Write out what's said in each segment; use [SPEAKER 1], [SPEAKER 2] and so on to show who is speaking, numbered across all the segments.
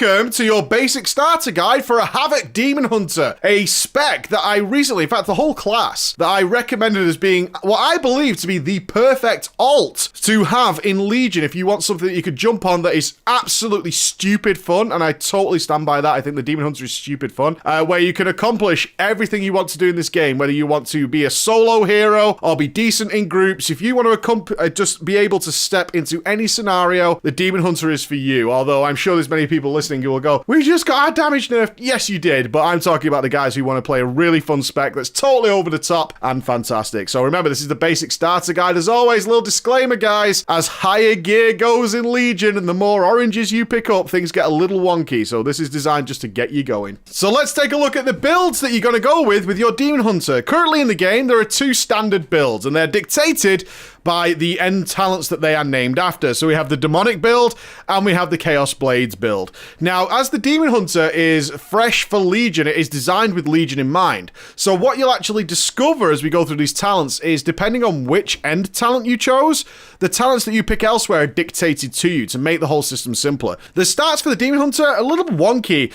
[SPEAKER 1] Welcome to your basic starter guide for a Havoc Demon Hunter, a spec that I recently, in fact the whole class, that I recommended as being what I believe to be the perfect alt to have in Legion if you want something that you could jump on that is absolutely stupid fun, and I totally stand by that. I think the Demon Hunter is stupid fun, where you can accomplish everything you want to do in this game, whether you want to be a solo hero or be decent in groups. If you want to just be able to step into any scenario, the Demon Hunter is for you, although I'm sure there's many people listening who will go, we just got our damage nerfed. Yes, you did, but I'm talking about the guys who want to play a really fun spec that's totally over the top and fantastic. So remember, this is the basic starter guide. As always, little disclaimer, guys, as higher gear goes in Legion and the more oranges you pick up, things get a little wonky. So this is designed just to get you going. So let's take a look at the builds that you're going to go with your Demon Hunter. Currently in the game, there are two standard builds, and they're dictated by the end talents that they are named after. So we have the Demonic build and we have the Chaos Blades build. Now, as the Demon Hunter is fresh for Legion, it is designed with Legion in mind. So what you'll actually discover as we go through these talents is, depending on which end talent you chose, the talents that you pick elsewhere are dictated to you to make the whole system simpler. The stats for the Demon Hunter are a little wonky.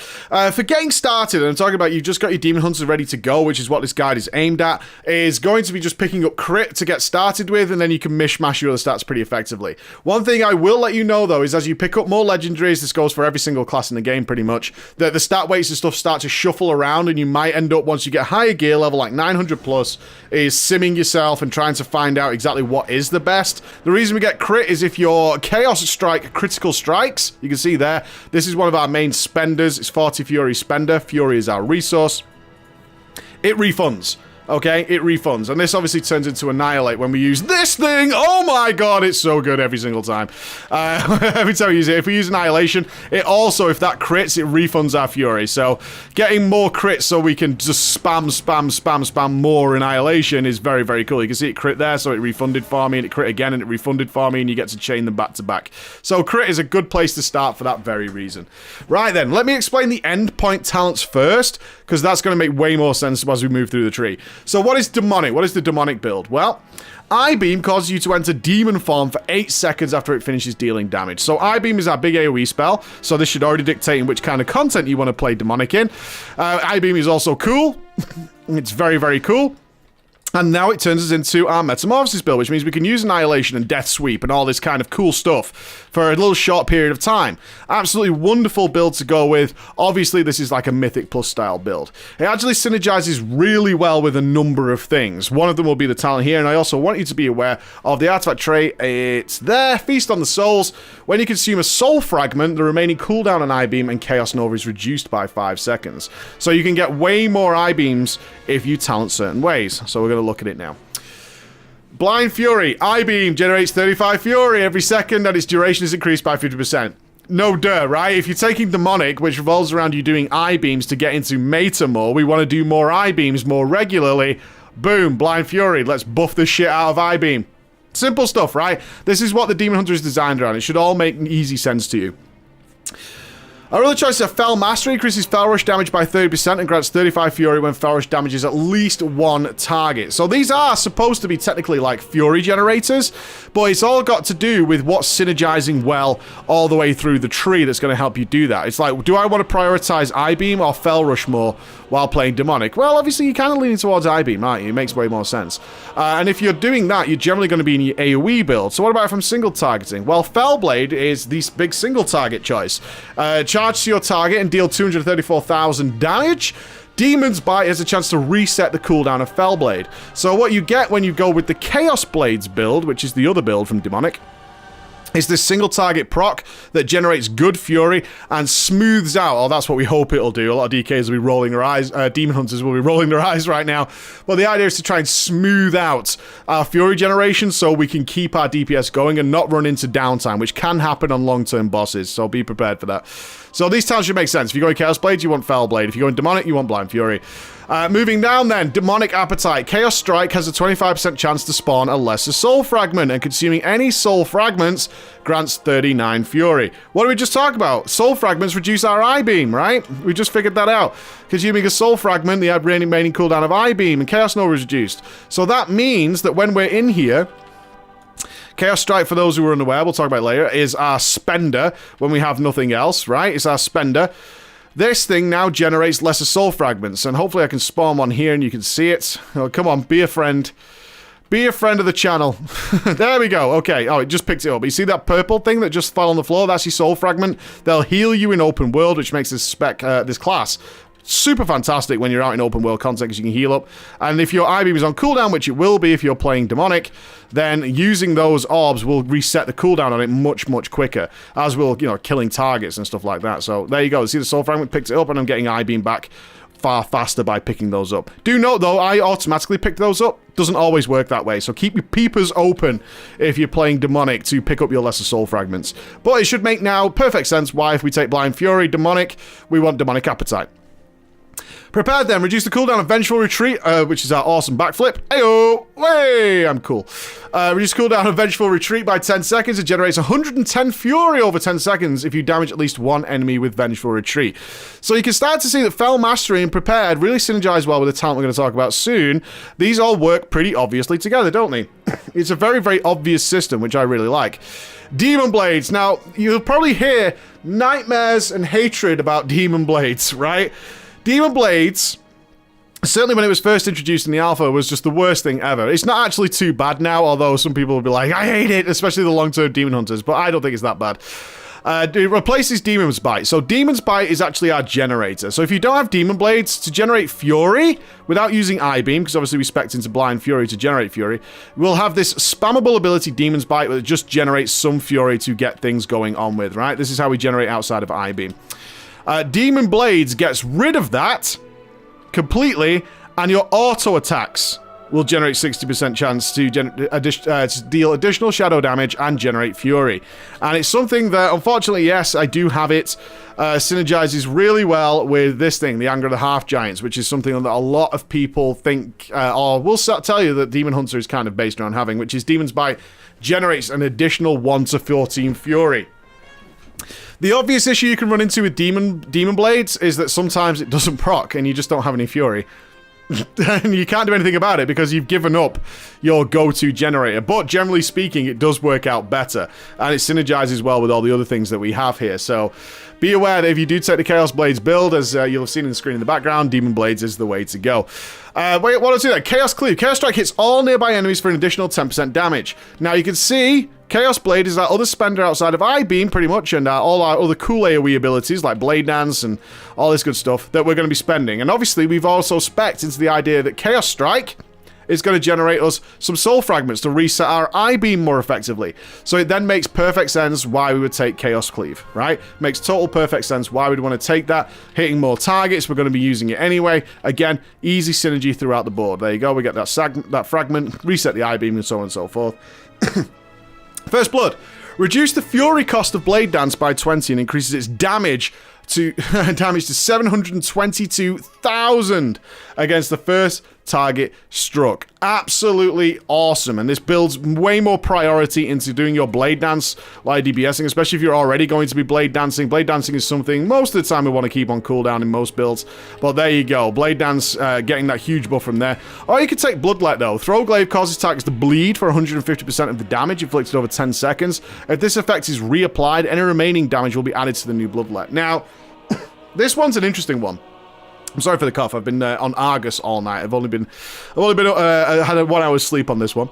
[SPEAKER 1] For getting started, and I'm talking about you've just got your Demon Hunter ready to go, which is what this guide is aimed at, is going to be just picking up crit to get started with, and then you can mishmash your other stats pretty effectively. One thing I will let you know, though, is as you pick up more legendaries, this goes for every single class in the game pretty much, that the stat weights and stuff start to shuffle around, and you might end up, once you get higher gear level, like 900 plus, is simming yourself and trying to find out exactly what is the best. The reason we get crit is if your Chaos Strike critical strikes. You can see there, this is one of our main spenders. It's 40 Fury spender. Fury is our resource. It refunds. Okay, it refunds. And this obviously turns into Annihilate when we use this thing. Oh my god, it's so good every single time. Every time we use it. If we use Annihilation, it also, if that crits, it refunds our Fury. So getting more crits so we can just spam more Annihilation is very, very cool. You can see it crit there, so it refunded for me, and it crit again, and it refunded for me, and you get to chain them back to back. So crit is a good place to start for that very reason. Right then, let me explain the endpoint talents first, because that's going to make way more sense as we move through the tree. So what is Demonic? What is the Demonic build? Well, I-Beam causes you to enter Demon form for 8 seconds after it finishes dealing damage. So I-Beam is our big AoE spell, so this should already dictate in which kind of content you want to play Demonic in. I-Beam is also cool. It's very, very cool. And now it turns us into our Metamorphosis build, which means we can use Annihilation and Death Sweep and all this kind of cool stuff for a little short period of time. Absolutely wonderful build to go with. Obviously, this is like a Mythic Plus style build. It actually synergizes really well with a number of things. One of them will be the talent here, and I also want you to be aware of the artifact trait. It's there, Feast on the Souls. When you consume a Soul Fragment, the remaining cooldown on I-Beam and Chaos Nova is reduced by 5 seconds. So you can get way more I-Beams if you talent certain ways. So we're going to look at it now. Blind Fury. I-Beam generates 35 Fury every second, and its duration is increased by 50%. No duh, right? If you're taking Demonic, which revolves around you doing I-Beams to get into meta more, we want to do more I-Beams more regularly. Boom, Blind Fury. Let's buff the shit out of I-Beam. Simple stuff, right? This is what the Demon Hunter is designed around. It should all make easy sense to you. Our other choice is Fel Mastery. Increases Fel Rush damage by 30% and grants 35 Fury when Fel Rush damages at least one target. So these are supposed to be technically like Fury generators, but it's all got to do with what's synergizing well all the way through the tree that's going to help you do that. It's like, do I want to prioritize I-Beam or Fel Rush more while playing Demonic? Well, obviously, you're kind of leaning towards I-Beam, aren't you? It makes way more sense. And if you're doing that, you're generally going to be in your AoE build. So what about if I'm single targeting? Well, Fellblade is the big single target choice. Charge to your target and deal 234,000 damage. Demon's Bite has a chance to reset the cooldown of Fellblade. So what you get when you go with the Chaos Blades build, which is the other build from Demonic, is this single target proc that generates good fury and smooths out, or that's what we hope it'll do. A lot of DKs will be rolling their eyes, Demon Hunters will be rolling their eyes right now. But the idea is to try and smooth out our fury generation so we can keep our DPS going and not run into downtime, which can happen on long-term bosses, so be prepared for that. So these talents should make sense. If you go in Chaos Blade, you want Fellblade. If you go in Demonic, you want Blind Fury. Moving down then, Demonic Appetite. Chaos Strike has a 25% chance to spawn a lesser soul fragment, and consuming any soul fragments grants 39 Fury. What did we just talk about? Soul fragments reduce our I-Beam, right? We just figured that out. Consuming a soul fragment, the remaining cooldown of I-Beam and Chaos Nova is reduced. So that means that when we're in here, Chaos Strike, for those who are unaware, we'll talk about it later, is our spender when we have nothing else, right? It's our spender. This thing now generates lesser soul fragments, and hopefully I can spawn one here and you can see it. Oh, come on, be a friend. Be a friend of the channel. There we go. Okay. Oh, it just picked it up. You see that purple thing that just fell on the floor? That's your soul fragment. They'll heal you in open world, which makes this spec, this class super fantastic when you're out in open world content because you can heal up. And if your I-beam is on cooldown, which it will be if you're playing demonic, then using those orbs will reset the cooldown on it much, much quicker, as will, you know, killing targets and stuff like that. So there you go. See the soul fragment picked it up, and I'm getting I-beam back far faster by picking those up. Do note though, I automatically pick those up. Doesn't always work that way, so keep your peepers open if you're playing demonic to pick up your lesser soul fragments. But it should make now perfect sense why, if we take Blind Fury demonic, we want demonic appetite. Prepared then, reduce the cooldown of Vengeful Retreat, which is our awesome backflip. Ayo! Way! I'm cool. Reduce cooldown of Vengeful Retreat by 10 seconds. It generates 110 Fury over 10 seconds if you damage at least one enemy with Vengeful Retreat. So you can start to see that Fell Mastery and Prepared really synergize well with the talent we're going to talk about soon. These all work pretty obviously together, don't they? It's a very, very obvious system, which I really like. Demon Blades. Now, you'll probably hear nightmares and hatred about Demon Blades, right? Demon Blades, certainly when it was first introduced in the alpha, was just the worst thing ever. It's not actually too bad now, although some people will be like, I hate it, especially the long-term Demon Hunters, but I don't think it's that bad. It replaces Demon's Bite. So Demon's Bite is actually our generator. So if you don't have Demon Blades, to generate Fury, without using I-Beam, because obviously we spec'd into Blind Fury to generate Fury, we'll have this spammable ability, Demon's Bite, that just generates some Fury to get things going on with, right? This is how we generate outside of I-Beam. Demon Blades gets rid of that completely, and your auto attacks will generate 60% chance to deal additional shadow damage and generate Fury. And it's something that, unfortunately, yes, I do have it, synergizes really well with this thing, the Anger of the Half Giants, which is something that a lot of people think, or will tell you that Demon Hunter is kind of based around having, which is Demon's Bite generates an additional 1 to 14 Fury. The obvious issue you can run into with Demon Blades is that sometimes it doesn't proc and you just don't have any Fury. And you can't do anything about it because you've given up your go-to generator. But generally speaking, it does work out better. And it synergizes well with all the other things that we have here. So be aware that if you do take the Chaos Blades build, as you'll have seen in the screen in the background, Demon Blades is the way to go. Wait, what do I do there? Chaos Cleave. Chaos Strike hits all nearby enemies for an additional 10% damage. Now you can see Chaos Blade is our other spender outside of I-Beam, pretty much, and all our other cool AoE abilities, like Blade Dance and all this good stuff, that we're going to be spending. And obviously, we've also spec'd into the idea that Chaos Strike is going to generate us some soul fragments to reset our I-Beam more effectively. So it then makes perfect sense why we would take Chaos Cleave, right? Makes total perfect sense why we'd want to take that. Hitting more targets, we're going to be using it anyway. Again, easy synergy throughout the board. There you go, we get that fragment, reset the I-Beam, and so on and so forth. First Blood. Reduce the Fury cost of Blade Dance by 20 and increases its damage to 722,000 against the first target struck. Absolutely awesome. And this builds way more priority into doing your Blade Dance like DPSing, especially if you're already going to be Blade Dancing. Blade Dancing is something most of the time we want to keep on cooldown in most builds. But there you go. Blade Dance getting that huge buff from there. Or you could take Bloodlet though. Throwglaive causes targets to bleed for 150% of the damage inflicted over 10 seconds. If this effect is reapplied, any remaining damage will be added to the new Bloodlet. Now, this one's an interesting one. I'm sorry for the cough. I've been on Argus all night. I've only had 1 hour's sleep on this one.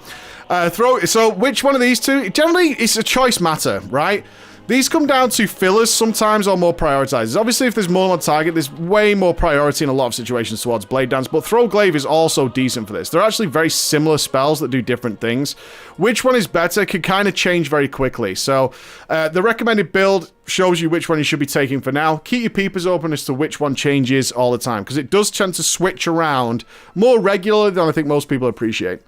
[SPEAKER 1] So which one of these two? Generally, it's a choice matter, right? These come down to fillers sometimes or more prioritized. Obviously, if there's more on target, there's way more priority in a lot of situations towards Blade Dance, but Throwglaive is also decent for this. They're actually very similar spells that do different things. Which one is better can kind of change very quickly. So the recommended build shows you which one you should be taking for now. Keep your peepers open as to which one changes all the time, because it does tend to switch around more regularly than I think most people appreciate.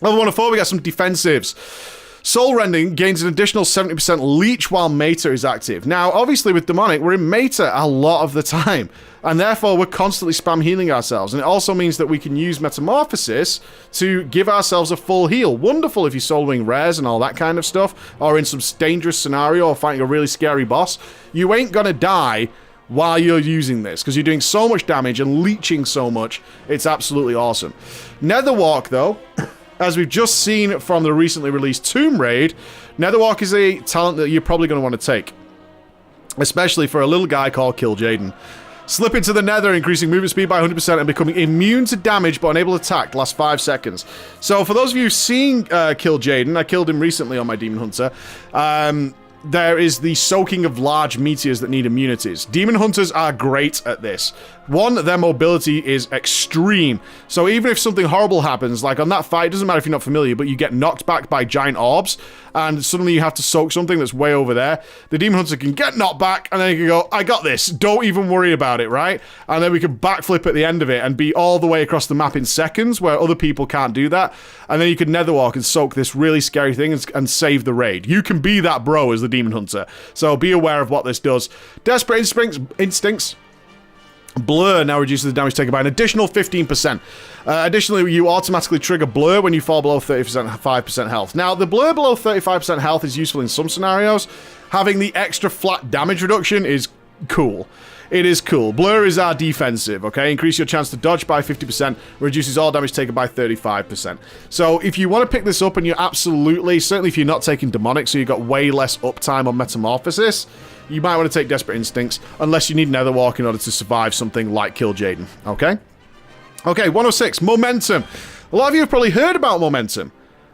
[SPEAKER 1] Level 1 of 4, we got some defensives. Soul Rending gains an additional 70% leech while Meta is active. Now, obviously with Demonic, we're in Meta a lot of the time, and therefore we're constantly spam healing ourselves. And it also means that we can use Metamorphosis to give ourselves a full heal. Wonderful if you're soloing rares and all that kind of stuff, or in some dangerous scenario, or fighting a really scary boss. You ain't gonna die while you're using this, because you're doing so much damage and leeching so much. It's absolutely awesome. Netherwalk, though, as we've just seen from the recently released Tomb Raid, Netherwalk is a talent that you're probably going to want to take. Especially for a little guy called Kill Jaden. Slip into the Nether, increasing movement speed by 100% and becoming immune to damage but unable to attack. Last 5 seconds. So for those of you seeing Kill Jaden, I killed him recently on my Demon Hunter. There is the soaking of large meteors that need immunities. Demon Hunters are great at this. One, their mobility is extreme. So even if something horrible happens, like on that fight, it doesn't matter if you're not familiar, but you get knocked back by giant orbs, and suddenly you have to soak something that's way over there. The Demon Hunter can get knocked back, and then you can go, I got this. Don't even worry about it, right? And then we can backflip at the end of it and be all the way across the map in seconds, where other people can't do that. And then you can Netherwalk and soak this really scary thing and save the raid. You can be that bro as the Demon Hunter. So be aware of what this does. Desperate Instincts. Blur now reduces the damage taken by an additional 15%. Additionally, you automatically trigger Blur when you fall below 35% health. Now, the Blur below 35% health is useful in some scenarios. Having the extra flat damage reduction is cool. It is cool. Blur is our defensive, okay? Increase your chance to dodge by 50%, reduces all damage taken by 35%. So if you want to pick this up, and you're absolutely, certainly if you're not taking Demonic, so you've got way less uptime on Metamorphosis, you might want to take Desperate Instincts, unless you need Netherwalk in order to survive something like Kill Jaden, okay? Okay, 106, Momentum. A lot of you have probably heard about Momentum.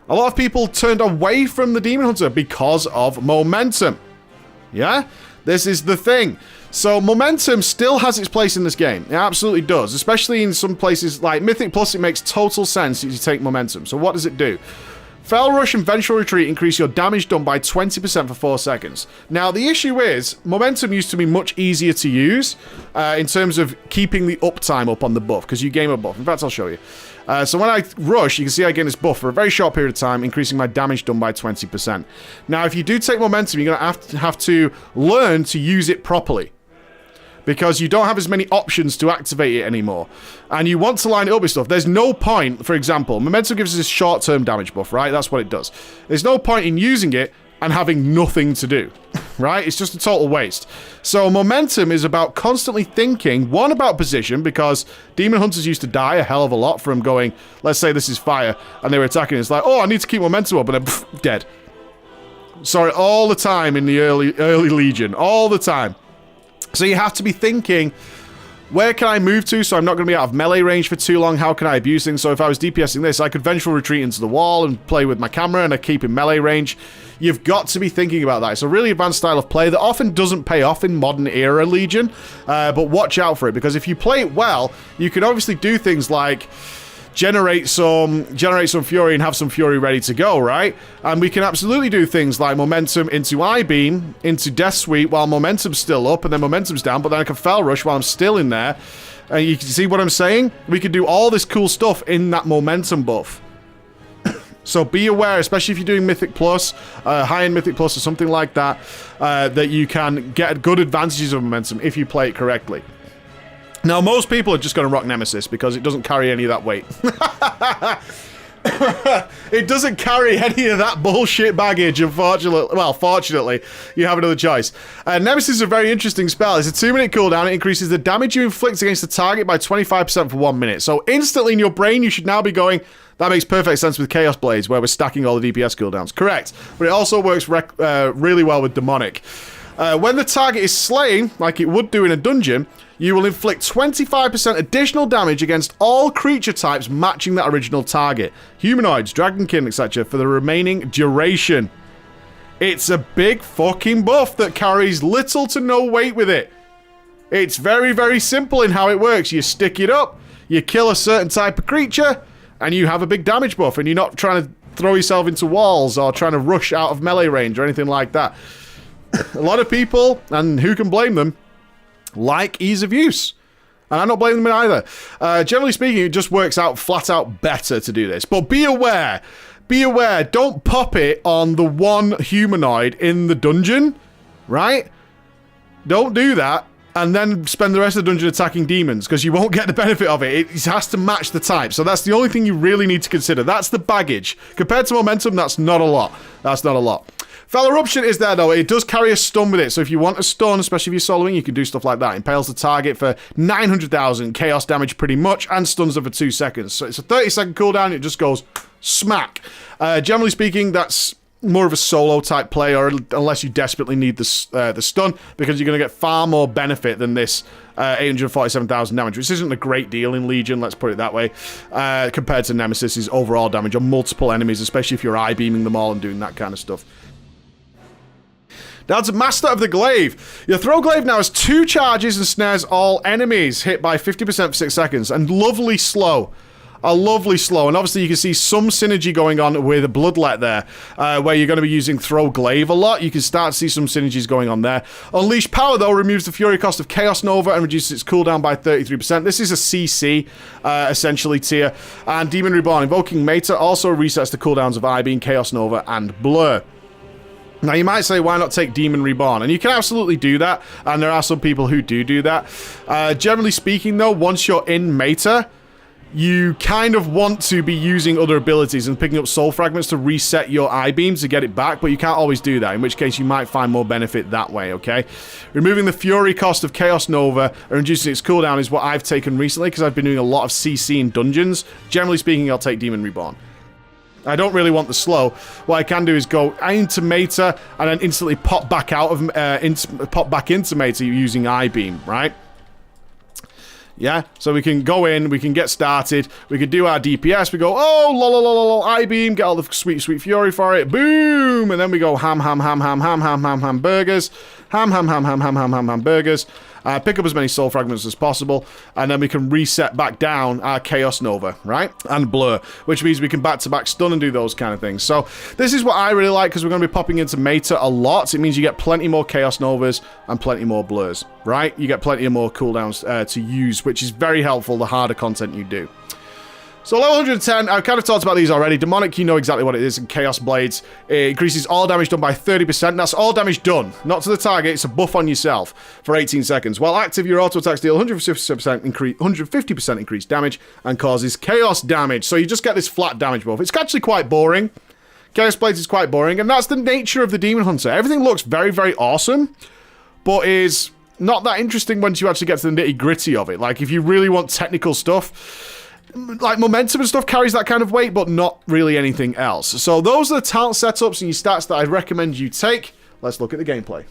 [SPEAKER 1] A lot of people turned away from the Demon Hunter because of Momentum. Yeah? This is the thing. So Momentum still has its place in this game. It absolutely does. Especially in some places like Mythic Plus, it makes total sense that you take Momentum. So what does it do? Fell Rush and Vengeful Retreat increase your damage done by 20% for 4 seconds. Now, the issue is, Momentum used to be much easier to use in terms of keeping the uptime up on the buff, because you gain a buff. In fact, I'll show you. So when I rush, you can see I gain this buff for a very short period of time, increasing my damage done by 20%. Now, if you do take Momentum, you're going to have to learn to use it properly, because you don't have as many options to activate it anymore. And you want to line it up with stuff. There's no point, for example, Momentum gives us this short-term damage buff, right? That's what it does. There's no point in using it and having nothing to do, right? It's just a total waste. So Momentum is about constantly thinking, one, about position, because Demon Hunters used to die a hell of a lot from going, let's say this is fire, and they were attacking. It's like, oh, I need to keep Momentum up, and then, dead. Sorry, all the time in the early Legion. All the time. So you have to be thinking, where can I move to so I'm not going to be out of melee range for too long? How can I abuse things? So if I was DPSing this, I could Vengeful Retreat into the wall and play with my camera and I keep in melee range. You've got to be thinking about that. It's a really advanced style of play that often doesn't pay off in modern era Legion, but watch out for it, because if you play it well, you can obviously do things like generate some fury and have some fury ready to go, right? And we can absolutely do things like Momentum into I-Beam, into Death Sweep while Momentum's still up, and then Momentum's down, but then I can Fell Rush while I'm still in there. And you can see what I'm saying? We can do all this cool stuff in that Momentum buff. So be aware, especially if you're doing Mythic Plus, high-end Mythic Plus or something like that, that you can get good advantages of Momentum if you play it correctly. Now, most people are just going to rock Nemesis because it doesn't carry any of that weight. It doesn't carry any of that bullshit baggage, unfortunately. Well, fortunately, you have another choice. Nemesis is a very interesting spell. It's a 2-minute cooldown. It increases the damage you inflict against the target by 25% for 1 minute. So instantly in your brain, you should now be going, that makes perfect sense with Chaos Blades, where we're stacking all the DPS cooldowns. Correct. But it also works really well with Demonic. When the target is slain, like it would do in a dungeon, you will inflict 25% additional damage against all creature types matching that original target. Humanoids, dragonkin, etc. for the remaining duration. It's a big fucking buff that carries little to no weight with it. It's very, very simple in how it works. You stick it up, you kill a certain type of creature, and you have a big damage buff, and you're not trying to throw yourself into walls or trying to rush out of melee range or anything like that. A lot of people, and who can blame them, like ease of use. And I'm not blaming them either. Generally speaking, it just works out flat out better to do this. But be aware, don't pop it on the one humanoid in the dungeon, right? Don't do that, and then spend the rest of the dungeon attacking demons, because you won't get the benefit of it. It has to match the type. So that's the only thing you really need to consider. That's the baggage. Compared to Momentum, that's not a lot. That's not a lot. Fell Eruption is there, though. It does carry a stun with it, so if you want a stun, especially if you're soloing, you can do stuff like that. Impales the target for 900,000 chaos damage pretty much, and stuns them for 2 seconds. So it's a 30-second cooldown, it just goes smack. Generally speaking, that's more of a solo type play, or unless you desperately need the stun, because you're going to get far more benefit than this 847,000 damage, which isn't a great deal in Legion, let's put it that way, compared to Nemesis's overall damage on multiple enemies, especially if you're eye-beaming them all and doing that kind of stuff. Now to Master of the Glaive. Your Throw Glaive now has 2 charges and snares all enemies, hit by 50% for 6 seconds, and lovely slow. A lovely slow, and obviously you can see some synergy going on with a Bloodlet there, where you're going to be using Throw Glaive a lot. You can start to see some synergies going on there. Unleash Power, though, removes the Fury cost of Chaos Nova and reduces its cooldown by 33%. This is a CC, essentially, tier. And Demon Reborn, invoking Meta, also resets the cooldowns of Eye-Beam, Chaos Nova, and Blur. Now, you might say, why not take Demon Reborn? And you can absolutely do that, and there are some people who do that. Generally speaking, though, once you're in Meta, you kind of want to be using other abilities and picking up soul fragments to reset your eye-beam to get it back, but you can't always do that, in which case you might find more benefit that way, okay? Removing the Fury cost of Chaos Nova and reducing its cooldown is what I've taken recently, because I've been doing a lot of CC in dungeons. Generally speaking, I'll take Demon Reborn. I don't really want the slow. What I can do is go into Meta and then instantly pop back out of pop back into Meta using eye-beam, right? Yeah, so we can go in, we can get started, we can do our DPS, we go, oh, lol, eye-beam, get all the sweet fury for it, boom, and then we go hamburgers, hamburgers, pick up as many soul fragments as possible, and then we can reset back down our Chaos Nova, right? And Blur, which means we can back-to-back stun and do those kind of things. So this is what I really like, because we're going to be popping into Meta a lot. It means you get plenty more Chaos Novas and plenty more Blurs, right? You get plenty of more cooldowns to use, which is very helpful the harder content you do. So level 110, I've kind of talked about these already. Demonic, you know exactly what it is, and Chaos Blades. It increases all damage done by 30%. That's all damage done, not to the target. It's a buff on yourself for 18 seconds. While active, your auto attacks deal 150% increased damage and causes chaos damage. So you just get this flat damage buff. It's actually quite boring. Chaos Blades is quite boring, and that's the nature of the Demon Hunter. Everything looks very, very awesome, but is not that interesting once you actually get to the nitty-gritty of it. Like, if you really want technical stuff, like momentum and stuff carries that kind of weight, but not really anything else. So those are the talent setups and your stats that I'd recommend you take. Let's look at the gameplay.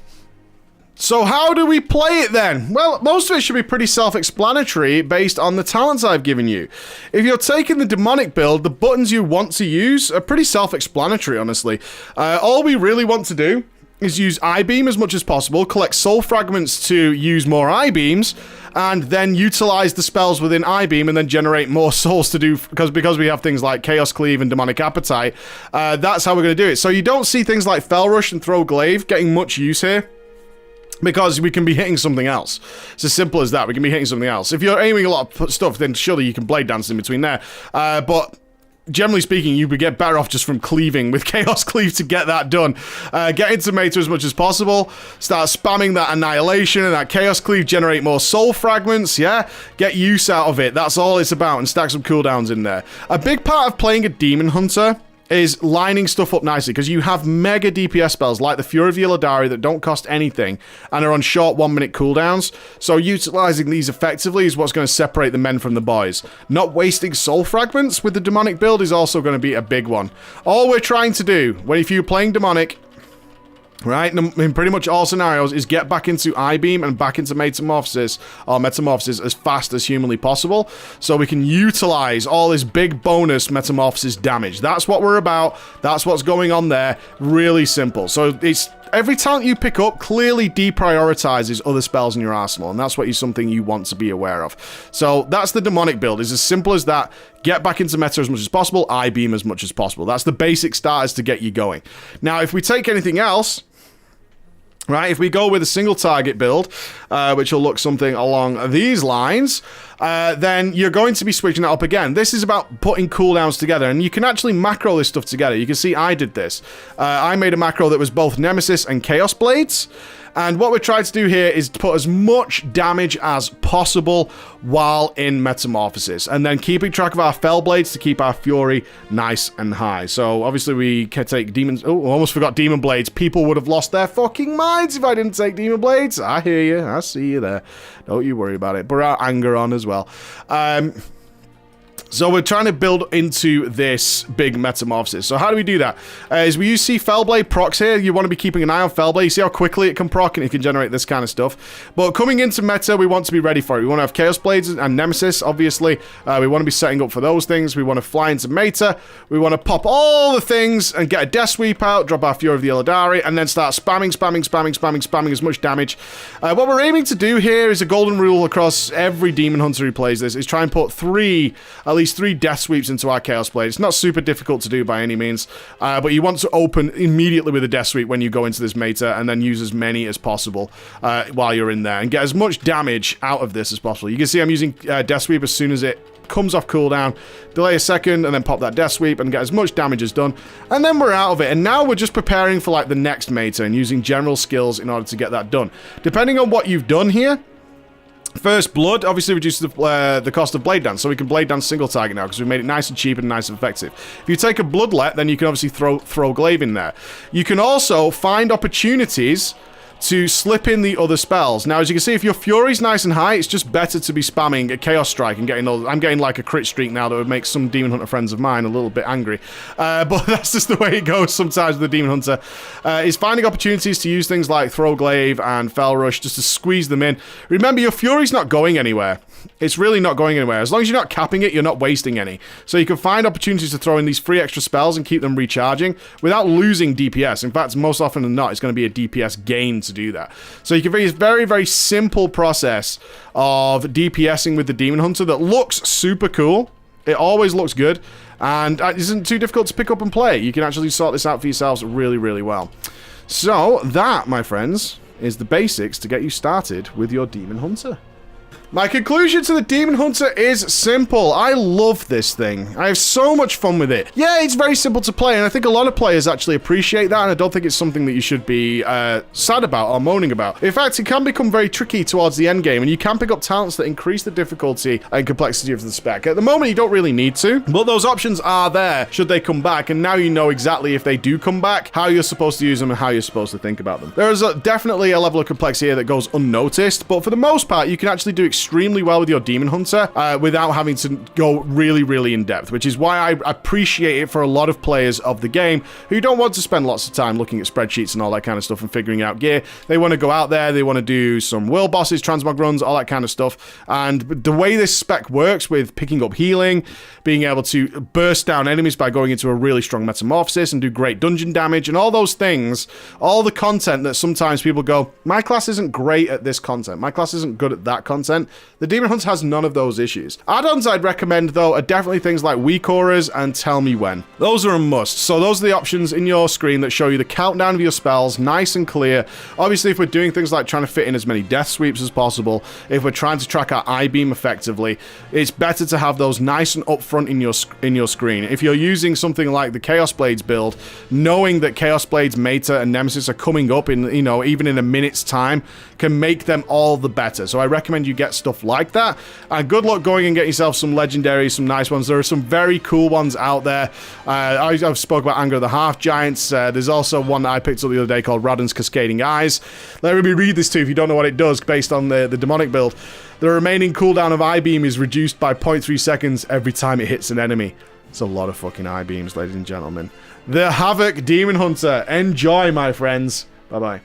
[SPEAKER 1] So how do we play it then? Well, most of it should be pretty self-explanatory based on the talents I've given you. If you're taking the demonic build, the buttons you want to use are pretty self-explanatory, honestly. All we really want to do is use eye-beam as much as possible, collect soul fragments to use more eye-beams, and then utilize the spells within eye-beam and then generate more souls to do, because we have things like Chaos Cleave and Demonic Appetite. That's how we're going to do it. So you don't see things like Fell Rush and Throw Glaive getting much use here, because we can be hitting something else. It's as simple as that. We can be hitting something else. If you're aiming a lot of stuff, then surely you can blade dance in between there. But generally speaking, you would get better off just from cleaving with Chaos Cleave to get that done. Get into Meta as much as possible. Start spamming that Annihilation and that Chaos Cleave, generate more soul fragments, yeah? Get use out of it. That's all it's about, and stack some cooldowns in there. A big part of playing a Demon Hunter is lining stuff up nicely, because you have mega DPS spells like the Fury of the Illidari that don't cost anything and are on short 1-minute cooldowns. So utilizing these effectively is what's going to separate the men from the boys. Not wasting soul fragments with the demonic build is also going to be a big one. All we're trying to do, if you're playing demonic, right, in pretty much all scenarios, is get back into eye-beam and back into metamorphosis as fast as humanly possible, so we can utilize all this big bonus metamorphosis damage. That's what we're about. That's what's going on there. Really simple. So it's every talent you pick up clearly deprioritizes other spells in your arsenal, and that's something you want to be aware of. So that's the demonic build. It's as simple as that. Get back into meta as much as possible, eye-beam as much as possible. That's the basic starters to get you going. Now, if we take anything else, right, if we go with a single target build, which will look something along these lines, then you're going to be switching that up again. This is about putting cooldowns together, and you can actually macro this stuff together. You can see I did this. I made a macro that was both Nemesis and Chaos Blades, and what we're trying to do here is to put as much damage as possible while in Metamorphosis, and then keeping track of our Fell Blades to keep our Fury nice and high. So obviously we can take Demons. Oh, almost forgot Demon Blades. People would have lost their fucking minds if I didn't take Demon Blades. I hear you. I see you there. Don't you worry about it. Put our anger on as well. So we're trying to build into this big metamorphosis. So how do we do that? Is we use Fellblade procs here. You want to be keeping an eye on Fellblade. You see how quickly it can proc and it can generate this kind of stuff. But coming into meta, we want to be ready for it. We want to have Chaos Blades and Nemesis, obviously. We want to be setting up for those things. We want to fly into meta. We want to pop all the things and get a Death Sweep out, drop our Fury of the Illidari, and then start spamming as much damage. What we're aiming to do here is a golden rule across every Demon Hunter who plays this, is try and put at least three Death Sweeps into our Chaos Blade. It's not super difficult to do by any means, but you want to open immediately with a Death Sweep when you go into this meta, and then use as many as possible while you're in there, and get as much damage out of this as possible. You can see I'm using Death Sweep as soon as it comes off cooldown, delay a second, and then pop that Death Sweep and get as much damage as done, and then we're out of it. And now we're just preparing for like the next meta and using general skills in order to get that done. Depending on what you've done here, First Blood obviously reduces the cost of Blade Dance, so we can Blade Dance single target now because we've made it nice and cheap and nice and effective. If you take a Bloodlet, then you can obviously throw Glaive in there. You can also find opportunities to slip in the other spells. Now, as you can see, if your Fury's nice and high, it's just better to be spamming a Chaos Strike and getting all... I'm getting like a crit streak now that would make some Demon Hunter friends of mine a little bit angry. But that's just the way it goes sometimes with the Demon Hunter. Is finding opportunities to use things like Throw Glaive and Fell Rush just to squeeze them in. Remember, your Fury's not going anywhere. It's really not going anywhere. As long as you're not capping it, you're not wasting any. So you can find opportunities to throw in these free extra spells and keep them recharging without losing DPS. In fact, most often than not, it's going to be a DPS gain to do that. So you can use a very, very simple process of DPSing with the Demon Hunter that looks super cool. It always looks good, and it isn't too difficult to pick up and play. You can actually sort this out for yourselves really, really well. So that, my friends, is the basics to get you started with your Demon Hunter. My conclusion to the Demon Hunter is simple. I love this thing. I have so much fun with it. Yeah, it's very simple to play, and I think a lot of players actually appreciate that, and I don't think it's something that you should be sad about or moaning about. In fact, it can become very tricky towards the end game, and you can pick up talents that increase the difficulty and complexity of the spec. At the moment, you don't really need to, but those options are there should they come back, and now you know exactly if they do come back, how you're supposed to use them and how you're supposed to think about them. There is definitely a level of complexity here that goes unnoticed, but for the most part, you can actually do extremely well with your Demon Hunter without having to go really, really in depth, which is why I appreciate it for a lot of players of the game who don't want to spend lots of time looking at spreadsheets and all that kind of stuff and figuring out gear. They want to go out there, they want to do some world bosses, transmog runs, all that kind of stuff. And the way this spec works with picking up healing, being able to burst down enemies by going into a really strong metamorphosis and do great dungeon damage and all those things, all the content that sometimes people go, my class isn't great at this content, my class isn't good at that content. The Demon Hunter has none of those issues. Add-ons I'd recommend, though, are definitely things like Weak Auras and Tell Me When. Those are a must. So those are the options in your screen that show you the countdown of your spells, nice and clear. Obviously, if we're doing things like trying to fit in as many Death Sweeps as possible, if we're trying to track our I-Beam effectively, it's better to have those nice and upfront in your screen. If you're using something like the Chaos Blades build, knowing that Chaos Blades, Meta, and Nemesis are coming up in, you know, even in a minute's time, can make them all the better. So I recommend you get stuff like that, and good luck going and getting yourself some legendaries, some nice ones. There are some very cool ones out there. I've spoke about Anger of the Half Giants. There's also one that I picked up the other day called Radon's Cascading Eyes. Let me read this to you if you don't know what it does based on the demonic build. The remaining cooldown of I-Beam is reduced by 0.3 seconds every time it hits an enemy. It's a lot of fucking I-Beams, ladies and gentlemen. The Havoc Demon Hunter. Enjoy, my friends. Bye-bye.